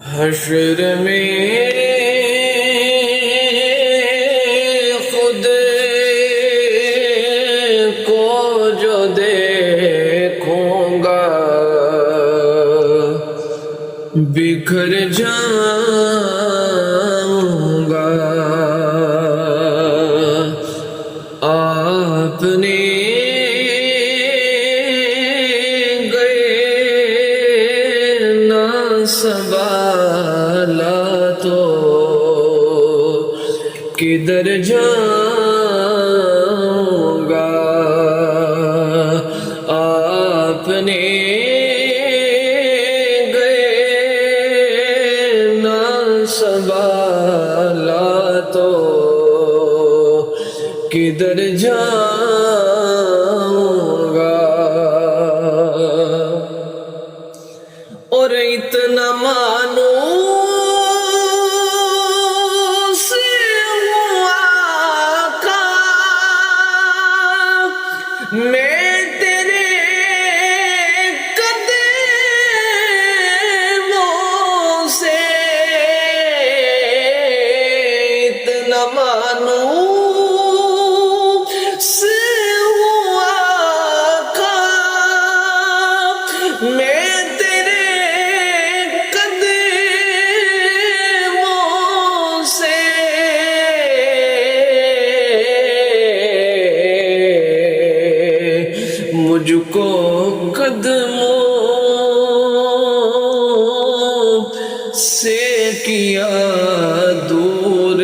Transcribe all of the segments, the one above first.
حشر میں خود کو جو دیکھوں گا بکھر جاؤں گا. آپ نے سنبھالا تو کدھر جاؤں گا. آپ نے نہ سنبھالا تو کدھر جاؤں گا. اور اتنا مانوس ہوا کا میں تیرے قدموں سے اتنا مانوس ہوا کا میں مجھ کو قدموں سے کیا دور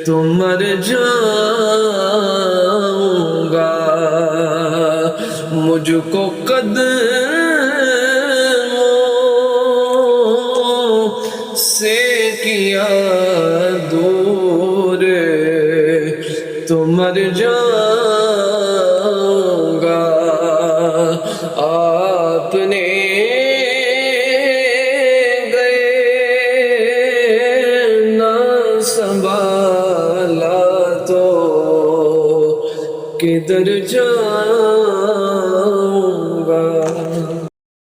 تو مر جاؤں گا. مجھ کو قدموں سے کیا دور تو مر جاؤں گا. آپ نے نہ سنبھالا تو کدھر جاؤں